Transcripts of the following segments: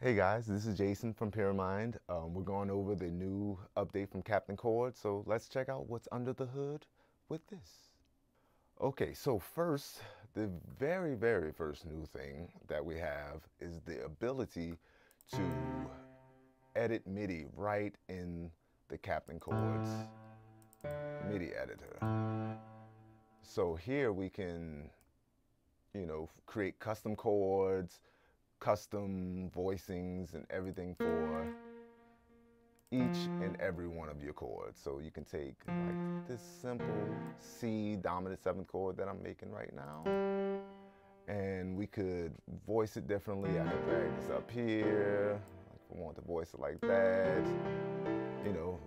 Hey guys, this is Jason from Pyramind. We're going over the new update from Captain Chords, so let's check out what's under the hood with this. Okay, so first, the very first new thing that we have is the ability to edit MIDI right in the Captain Chords MIDI editor. So here we can, create custom chords, custom voicings and everything for each and every one of your chords. So you can take like this simple C dominant 7th chord that I'm making right now, and we could voice it differently. I could drag this up here, like if I want to voice it like that.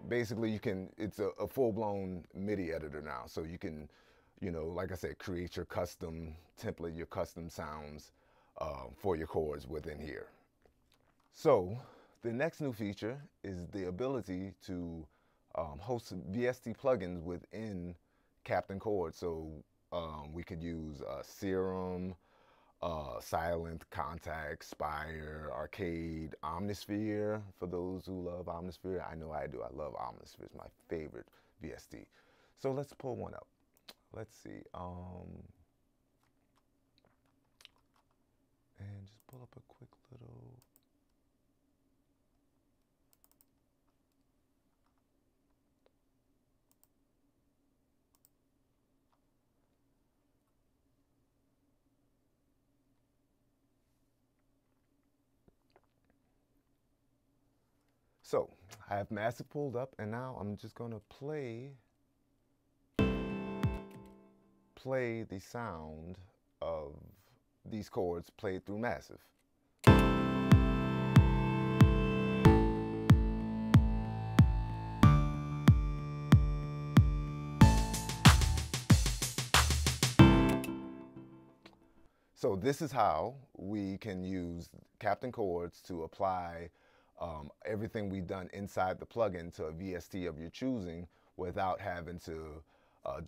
Basically it's a full-blown MIDI editor now. So you can, like I said, create your custom template, your custom sounds for your chords within here. So the next new feature is the ability to host VST plugins within Captain Chords. So we could use Serum, Silent, Contact, Spire, Arcade, Omnisphere, for those who love Omnisphere. I know I do. I love Omnisphere. It's my favorite VST. So let's pull one up. Let's see. And just pull up a quick little. So I have Massive pulled up, and now I'm just going to play the sound of these chords played through Massive. So this is how we can use Captain Chords to apply everything we've done inside the plugin to a VST of your choosing without having to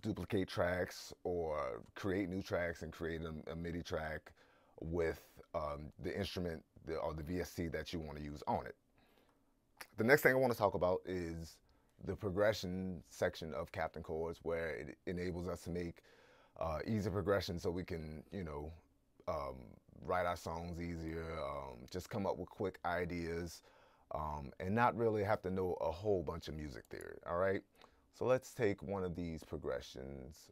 duplicate tracks or create new tracks and create a MIDI track with the instrument or the VST that you want to use on it. The next thing I want to talk about is the progression section of Captain Chords, where it enables us to make easy progression so we can, write our songs easier, just come up with quick ideas, and not really have to know a whole bunch of music theory, all right? So let's take one of these progressions.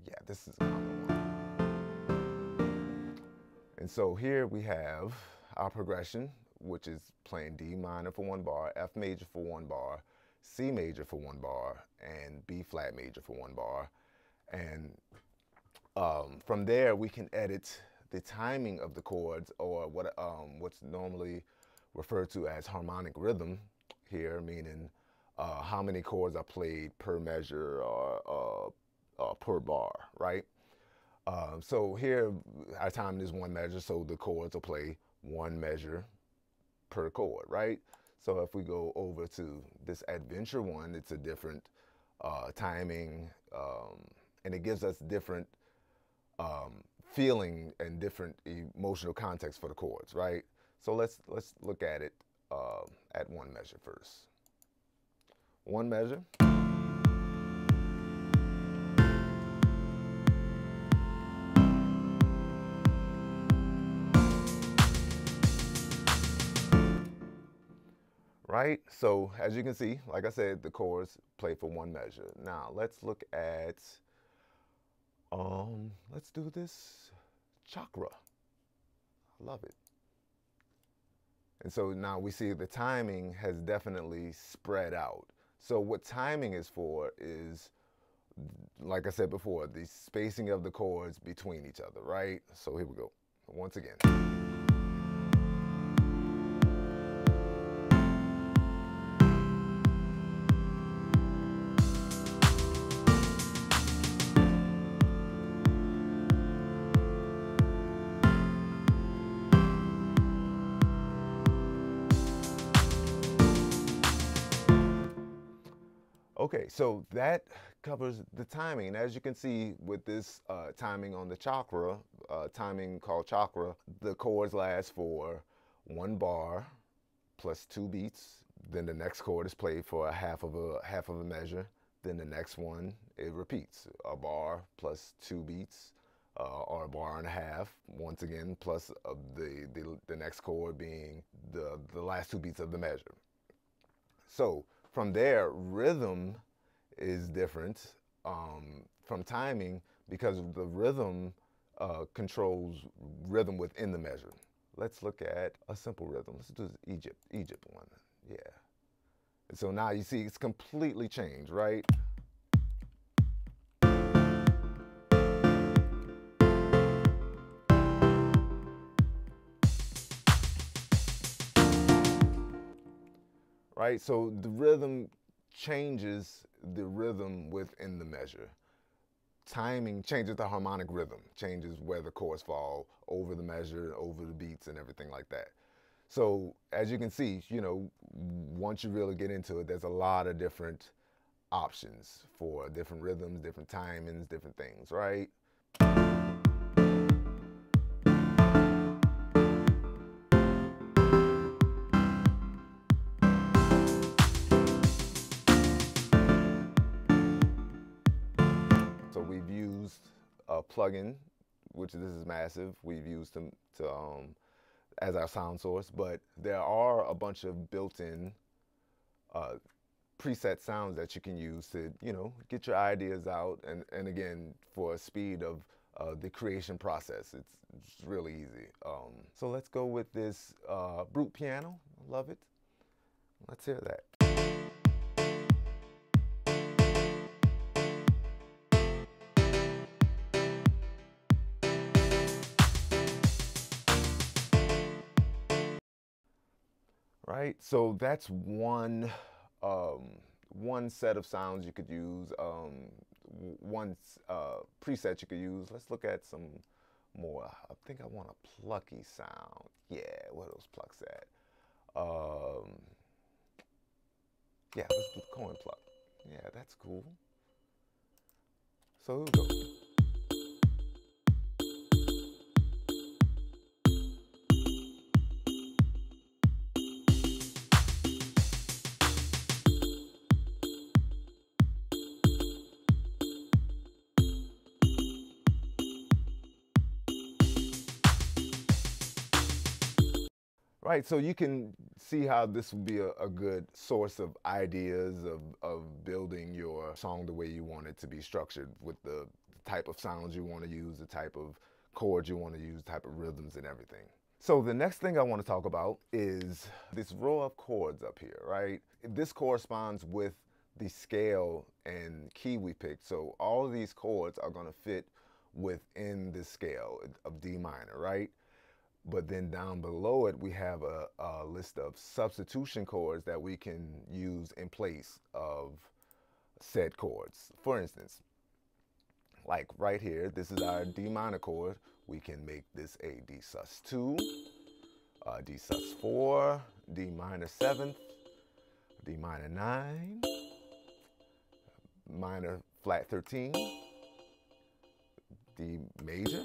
Yeah, this is a common one. And so here we have our progression, which is playing D minor for 1 bar, F major for 1 bar, C major for 1 bar, and B flat major for 1 bar. And from there, we can edit the timing of the chords, or what's normally referred to as harmonic rhythm here, meaning how many chords are played per measure or per bar, right? So here, our timing is 1 measure, so the chords will play 1 measure per chord, right? So if we go over to this adventure one, it's a different timing, and it gives us different feeling and different emotional context for the chords, right? So let's look at it at 1 measure first. 1 measure. Right? So as you can see, like I said, the chords play for 1 measure. Now let's look at, let's do this chakra. I love it. And so now we see the timing has definitely spread out. So what timing is for is, like I said before, the spacing of the chords between each other, right? So here we go. Once again. Okay, so that covers the timing. And as you can see with this timing on the chakra, timing called chakra, the chords last for one bar plus 2 beats. Then the next chord is played for a half of a measure. Then the next one, it repeats, a bar plus 2 beats, or a bar and a half, once again, plus the next chord being the last 2 beats of the measure. So from there, rhythm is different from timing, because the rhythm controls rhythm within the measure. Let's look at a simple rhythm. Let's do this Egypt one. Yeah. So now you see it's completely changed, right? Right? So the rhythm changes the rhythm within the measure. Timing changes the harmonic rhythm, changes where the chords fall over the measure, over the beats and everything like that. So as you can see, you know, once you really get into it, there's a lot of different options for different rhythms, different timings, different things, right? So we've used a plugin, which this is massive. We've used them as our sound source, but there are a bunch of built-in preset sounds that you can use to, you know, get your ideas out, and again, for a speed of the creation process. It's really easy. So let's go with this brute piano. Love it. Let's hear that. Right, so that's one set of sounds you could use, one preset you could use. Let's look at some more. I think I want a plucky sound. Yeah, where are those plucks at? Yeah, let's do the coin pluck. Yeah, that's cool. So here we go. Right, so you can see how this would be a good source of ideas of building your song the way you want it to be structured, with the type of sounds you want to use, the type of chords you want to use, type of rhythms and everything. So the next thing I want to talk about is this row of chords up here, right? This corresponds with the scale and key we picked. So all of these chords are going to fit within the scale of D minor, right? But then down below it, we have a list of substitution chords that we can use in place of said chords. For instance, like right here, this is our D minor chord. We can make this a D sus2, D sus4, D minor 7th, D minor 9, minor flat 13, D major,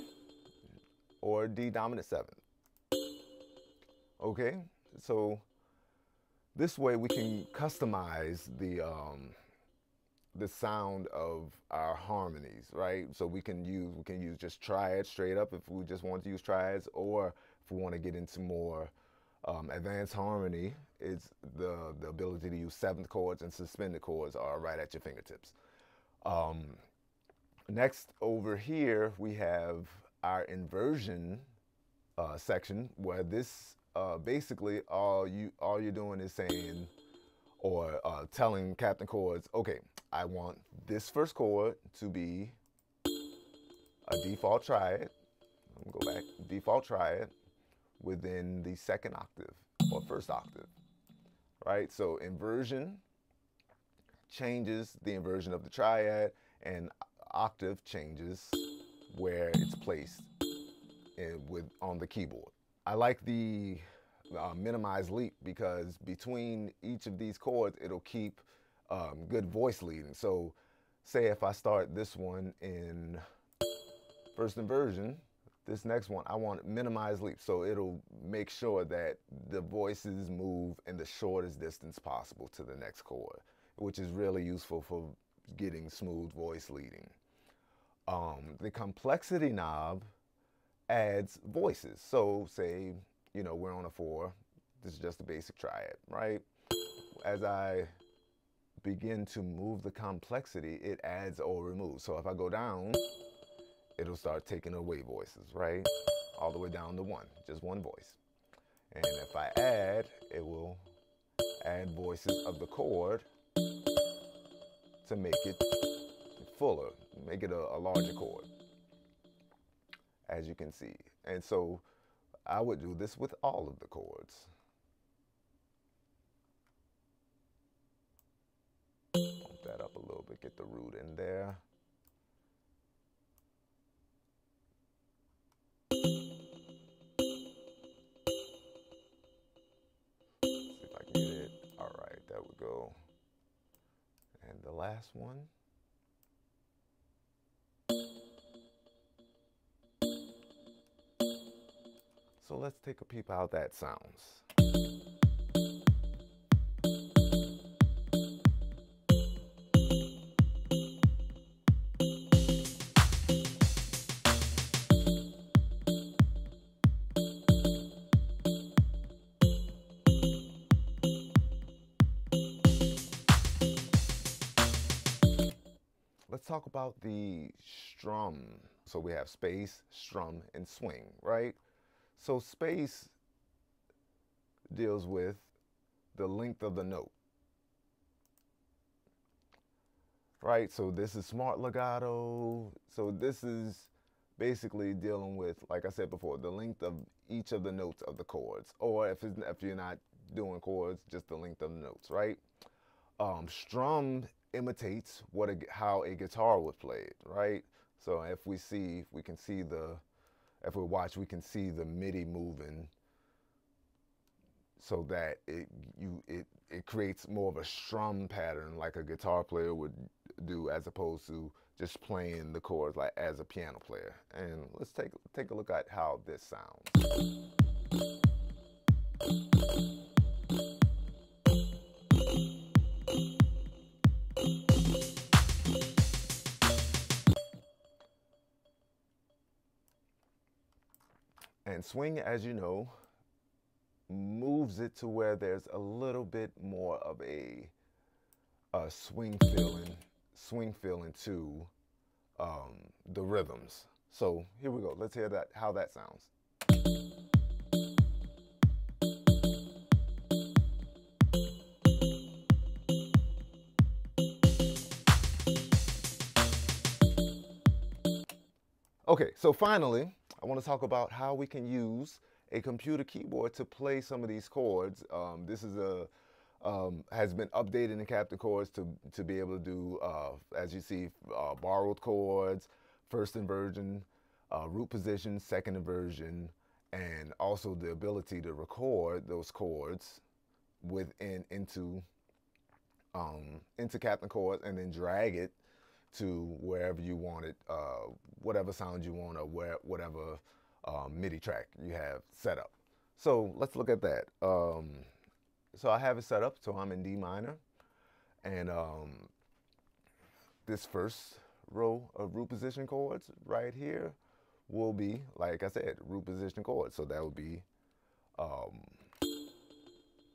or D dominant 7th. Okay, so this way we can customize the sound of our harmonies, right? So we can use just triads straight up if we just want to use triads, or if we want to get into more advanced harmony, it's the ability to use 7th chords and suspended chords are right at your fingertips. Next over here we have our inversion section, where this basically all you're doing is saying, or telling Captain Chords, okay, I want this first chord to be a default triad. I'm gonna go back, default triad within the 2nd octave or 1st octave, right? So inversion changes the inversion of the triad, and octave changes where it's placed on the keyboard. I like the minimize leap, because between each of these chords, it'll keep good voice leading. So say if I start this one in 1st inversion, this next one, I want minimize leap. So it'll make sure that the voices move in the shortest distance possible to the next chord, which is really useful for getting smooth voice leading. The complexity knob adds voices. So say, you know, we're on a 4. This is just a basic triad, right? As I begin to move the complexity, it adds or removes. So if I go down, it'll start taking away voices, right? All the way down to 1, just one voice. And if I add, it will add voices of the chord to make it fuller, make it a larger chord, as you can see. And so I would do this with all of the chords. Bump that up a little bit, get the root in there. See if I can get it. All right, there we go. And the last one. So let's take a peep how that sounds. Let's talk about the strum. So we have space, strum, and swing, right? So space deals with the length of the note, right? So this is smart legato. So this is basically dealing with, like I said before, the length of each of the notes of the chords. Or if you're not doing chords, just the length of the notes, right? Strum imitates how a guitar would play it, right? So if we can see if we watch, we can see the MIDI moving so that it creates more of a strum pattern like a guitar player would do, as opposed to just playing the chords like as a piano player. And let's take a look at how this sounds. And swing, as you know, moves it to where there's a little bit more of a swing feeling to the rhythms. So here we go. Let's hear how that sounds. Okay, so finally, I want to talk about how we can use a computer keyboard to play some of these chords. This is has been updated in Captain Chords to be able to do, as you see, borrowed chords, first inversion, root position, second inversion, and also the ability to record those chords into Captain Chords and then drag it to wherever you want it, whatever sound you want, or whatever MIDI track you have set up. So let's look at that. So I have it set up, so I'm in D minor, and this first row of root position chords right here will be, like I said, root position chords. So that would be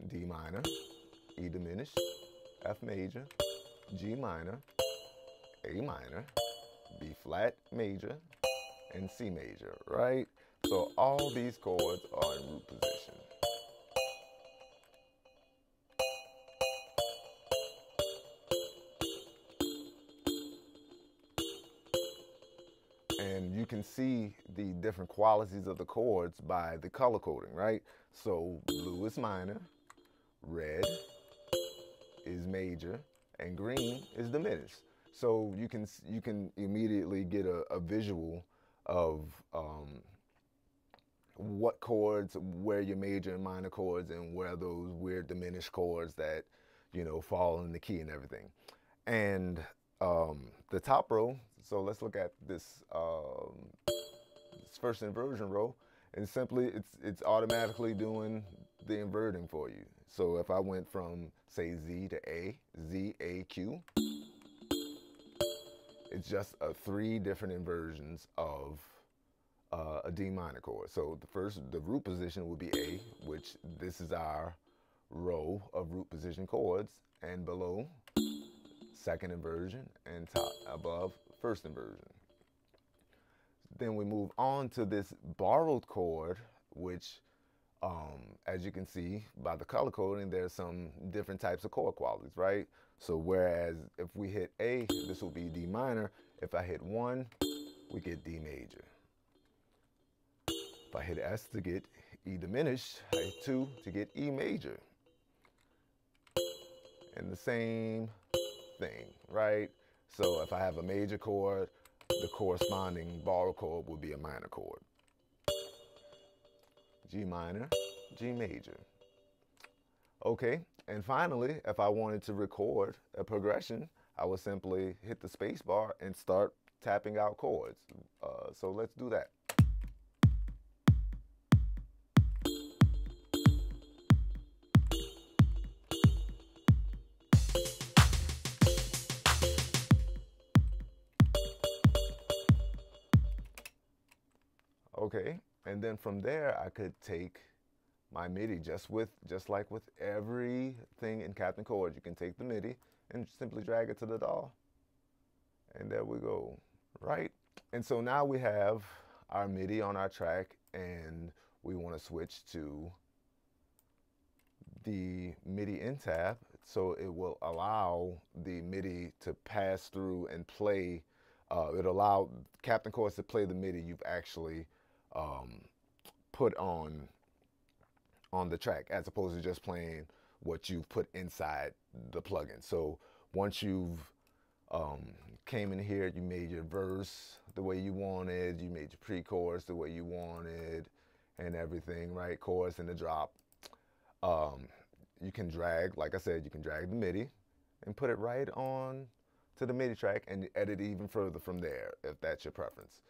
D minor, E diminished, F major, G minor, A minor, B flat major, and C major, right? So all these chords are in root position. And you can see the different qualities of the chords by the color coding, right? So blue is minor, red is major, and green is diminished. So you can immediately get a visual of what chords, where your major and minor chords, and where those weird diminished chords that, you know, fall in the key and everything. And the top row, so let's look at this first inversion row, and simply it's automatically doing the inverting for you. So if I went from, say, Z to A, Z, A, Q, it's just 3 different inversions of a D minor chord. So the root position would be A, which this is our row of root position chords, and below, second inversion, and top above, first inversion. Then we move on to this borrowed chord, which, as you can see by the color coding, there's some different types of chord qualities, right? So whereas if we hit A, this will be D minor. If I hit 1, we get D major. If I hit S to get E diminished, I hit 2 to get E major. And the same thing, right? So if I have a major chord, the corresponding borrowed chord will be a minor chord. G minor, G major. Okay, and finally, if I wanted to record a progression, I would simply hit the space bar and start tapping out chords. So let's do that. Okay, and then from there I could take my MIDI just like with everything in Captain Chords. You can take the MIDI and simply drag it to the DAW. And there we go, right? And so now we have our MIDI on our track, and we want to switch to the MIDI in tab, so it will allow the MIDI to pass through and play. It'll allow Captain Chords to play the MIDI you've actually put on the track, as opposed to just playing what you've put inside the plugin. So once you've came in here, you made your verse the way you wanted, you made your pre-chorus the way you wanted, and everything, right? Chorus and the drop. You can drag, like I said, you can drag the MIDI and put it right on to the MIDI track and edit even further from there, if that's your preference.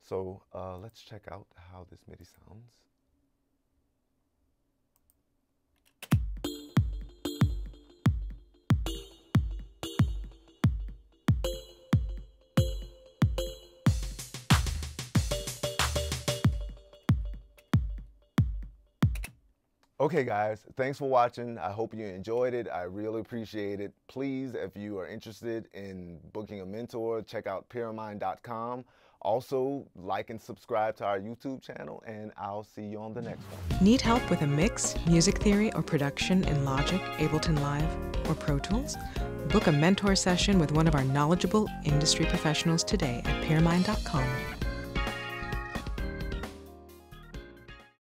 So let's check out how this MIDI sounds. Okay guys, thanks for watching. I hope you enjoyed it. I really appreciate it. Please, if you are interested in booking a mentor, check out Pyramind.com. Also, like and subscribe to our YouTube channel, and I'll see you on the next one. Need help with a mix, music theory, or production in Logic, Ableton Live, or Pro Tools? Book a mentor session with one of our knowledgeable industry professionals today at Pyramind.com.